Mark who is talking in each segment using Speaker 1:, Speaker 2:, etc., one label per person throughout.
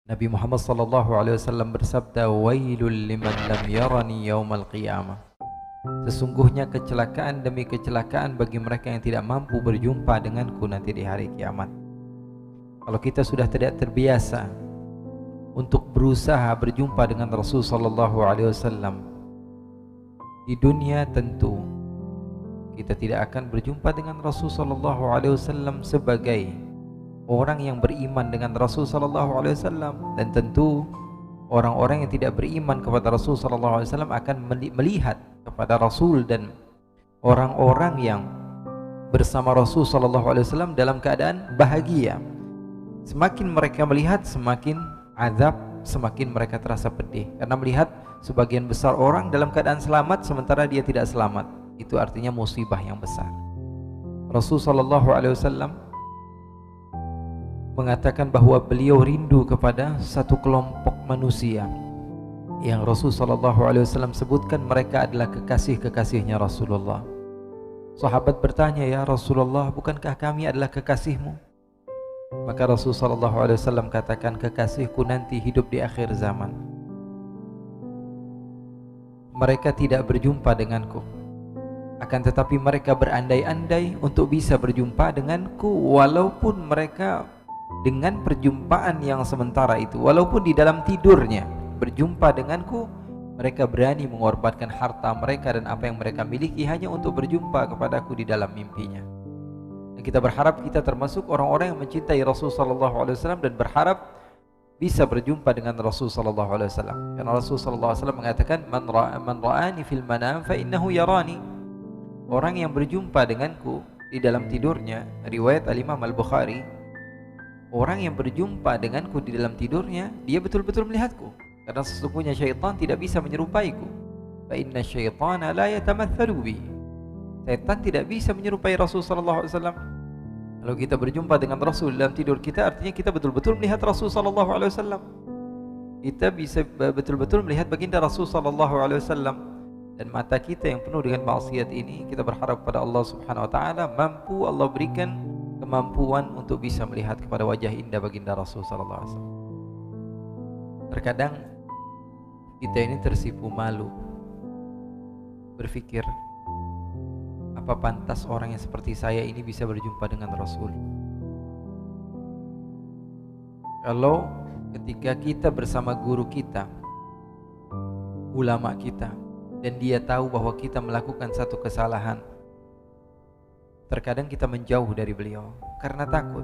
Speaker 1: Nabi Muhammad SAW bersabda, "Wailul liman lam yarani yaumal qiyamah." Sesungguhnya kecelakaan demi kecelakaan bagi mereka yang tidak mampu berjumpa denganku nanti di hari kiamat. Kalau kita sudah tidak terbiasa untuk berusaha berjumpa dengan Rasul SAW di dunia, tentu kita tidak akan berjumpa dengan Rasul SAW sebagai orang yang beriman dengan Rasul SAW, dan tentu orang-orang yang tidak beriman kepada Rasul SAW akan melihat kepada Rasul dan orang-orang yang bersama Rasul SAW dalam keadaan bahagia. Semakin mereka melihat, semakin azab, semakin mereka terasa pedih karena melihat sebagian besar orang dalam keadaan selamat sementara dia tidak selamat. Itu artinya musibah yang besar. Rasul SAW mengatakan bahwa beliau rindu kepada satu kelompok manusia yang Rasul SAW sebutkan mereka adalah kekasih-kekasihnya Rasulullah. Sahabat bertanya, "Ya Rasulullah, bukankah kami adalah kekasihmu?" Maka Rasul SAW katakan, "Kekasihku nanti hidup di akhir zaman. Mereka tidak berjumpa denganku, akan tetapi mereka berandai-andai untuk bisa berjumpa denganku, walaupun mereka dengan perjumpaan yang sementara itu, walaupun di dalam tidurnya berjumpa denganku, mereka berani mengorbankan harta mereka dan apa yang mereka miliki hanya untuk berjumpa kepadaku di dalam mimpinya." Dan kita berharap kita termasuk orang-orang yang mencintai Rasulullah SAW dan berharap bisa berjumpa dengan Rasulullah SAW. Karena Rasulullah SAW mengatakan, man ra'ani fil manam fa innahu yarani." Orang yang berjumpa denganku di dalam tidurnya, riwayat Al-Imam Al-Bukhari, orang yang berjumpa denganku di dalam tidurnya, dia betul-betul melihatku. Karena sesungguhnya syaitan tidak bisa menyerupaiku. Fa inna syaitana la yatamathalu bi. Setan tidak bisa menyerupai Rasulullah SAW. Kalau kita berjumpa dengan Rasul dalam tidur kita, artinya kita betul-betul melihat Rasulullah SAW. Kita bisa betul-betul melihat baginda Rasulullah SAW. Dan mata kita yang penuh dengan maksiat ini, kita berharap pada Allah Subhanahu Wa Taala mampu Allah berikan kemampuan untuk bisa melihat kepada wajah indah baginda Rasulullah SAW. Terkadang kita ini tersipu malu, berpikir, apa pantas orang yang seperti saya ini bisa berjumpa dengan Rasul? Kalau ketika kita bersama guru kita, ulama kita, dan dia tahu bahwa kita melakukan satu kesalahan, terkadang kita menjauh dari beliau karena takut.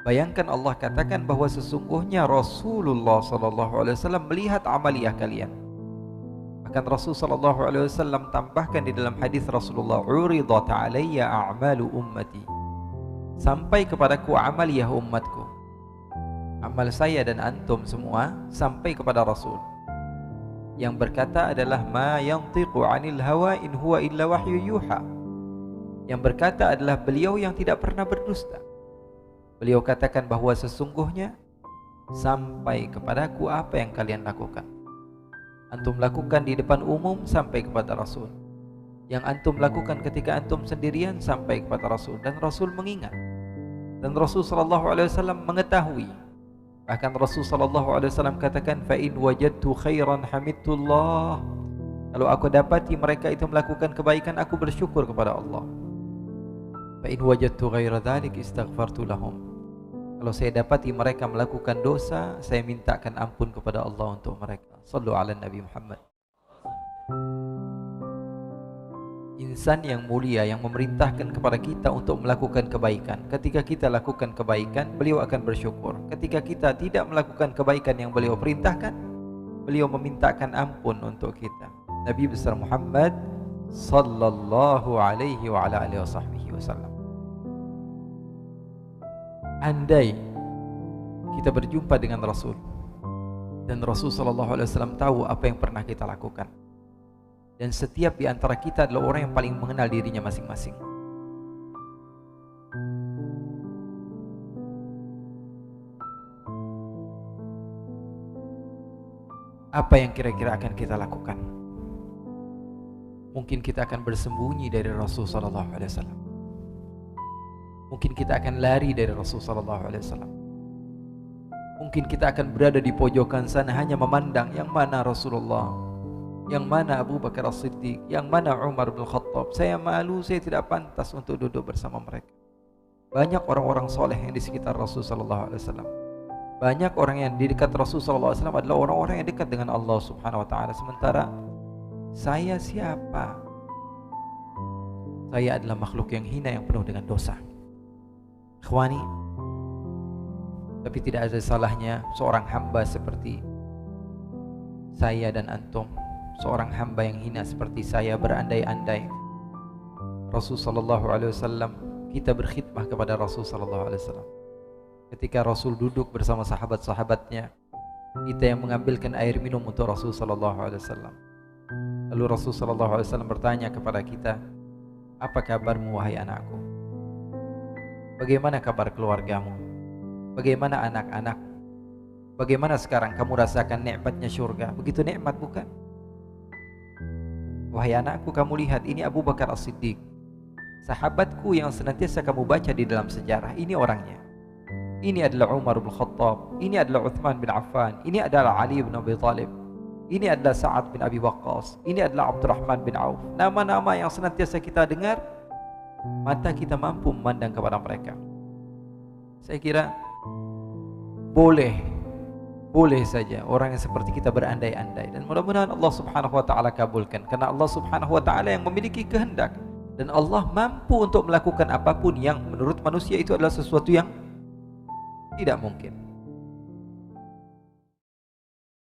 Speaker 1: Bayangkan Allah katakan bahwa sesungguhnya Rasulullah SAW melihat amaliyah kalian. Bahkan Rasul SAW tambahkan di dalam hadis Rasulullah, "Uridat alayya a'malu ummati." Sampai kepadaku amaliyah umatku. Amal saya dan antum semua sampai kepada Rasul. Yang berkata adalah ma yantiqu 'anil hawa in huwa illa wahyu yuha. Yang berkata adalah beliau yang tidak pernah berdusta. Beliau katakan bahwa sesungguhnya sampai kepadaku apa yang kalian lakukan. Antum lakukan di depan umum sampai kepada Rasul. Yang antum lakukan ketika antum sendirian sampai kepada Rasul, dan Rasul mengingat. Dan Rasul SAW mengetahui. Bahkan Rasul SAW katakan, "Fa in wajadtu khairan hamidullah." Kalau aku dapati mereka itu melakukan kebaikan, aku bersyukur kepada Allah. "Fa in wajadtu ghaira dzalik istaghfartu lahum." Kalau saya dapati mereka melakukan dosa, saya mintakan ampun kepada Allah untuk mereka. Sallu ala Nabi Muhammad. Insan yang mulia yang memerintahkan kepada kita untuk melakukan kebaikan. Ketika kita lakukan kebaikan, beliau akan bersyukur. Ketika kita tidak melakukan kebaikan yang beliau perintahkan, beliau memintakan ampun untuk kita. Nabi besar Muhammad sallallahu alaihi wa ala alihi wasallam. Andai kita berjumpa dengan Rasul dan Rasul sallallahu alaihi wasallam tahu apa yang pernah kita lakukan, dan setiap di antara kita adalah orang yang paling mengenal dirinya masing-masing, apa yang kira-kira akan kita lakukan? Mungkin kita akan bersembunyi dari Rasul sallallahu alaihi wasallam. Mungkin kita akan lari dari Rasul sallallahu alaihi wasallam. Mungkin kita akan berada di pojokan sana hanya memandang yang mana Rasulullah, yang mana Abu Bakar As-Siddiq, yang mana Umar bin Khattab. Saya malu, saya tidak pantas untuk duduk bersama mereka. Banyak orang-orang soleh yang di sekitar Rasulullah SAW. Banyak orang yang di dekat Rasulullah SAW adalah orang-orang yang dekat dengan Allah Subhanahu Wa Taala. Sementara saya siapa? Saya adalah makhluk yang hina, yang penuh dengan dosa. Ikhwani, tapi tidak ada salahnya seorang hamba seperti saya dan antum, seorang hamba yang hina seperti saya, berandai-andai Rasul sallallahu alaihi wasallam, kita berkhidmah kepada Rasul sallallahu alaihi wasallam. Ketika Rasul duduk bersama sahabat-sahabatnya, kita yang mengambilkan air minum untuk Rasul sallallahu alaihi wasallam. Lalu Rasul sallallahu alaihi wasallam bertanya kepada kita, "Apa kabarmu wahai anakku? Bagaimana kabar keluargamu? Bagaimana anak-anak? Bagaimana sekarang kamu rasakan nikmatnya syurga? Begitu nikmat bukan? Wahai anakku, kamu lihat, ini Abu Bakar As-Siddiq, sahabatku yang senantiasa kamu baca di dalam sejarah. Ini orangnya. Ini adalah Umar bin Khattab, ini adalah Uthman bin Affan, ini adalah Ali bin Abi Thalib, ini adalah Sa'ad bin Abi Waqqas, ini adalah Abdurrahman bin Auf. Nama-nama yang senantiasa kita dengar, mata kita mampu memandang kepada mereka. Saya kira boleh saja orang yang seperti kita berandai-andai, dan mudah-mudahan Allah Subhanahu Wa Taala kabulkan, karena Allah Subhanahu Wa Taala yang memiliki kehendak, dan Allah mampu untuk melakukan apapun yang menurut manusia itu adalah sesuatu yang tidak mungkin.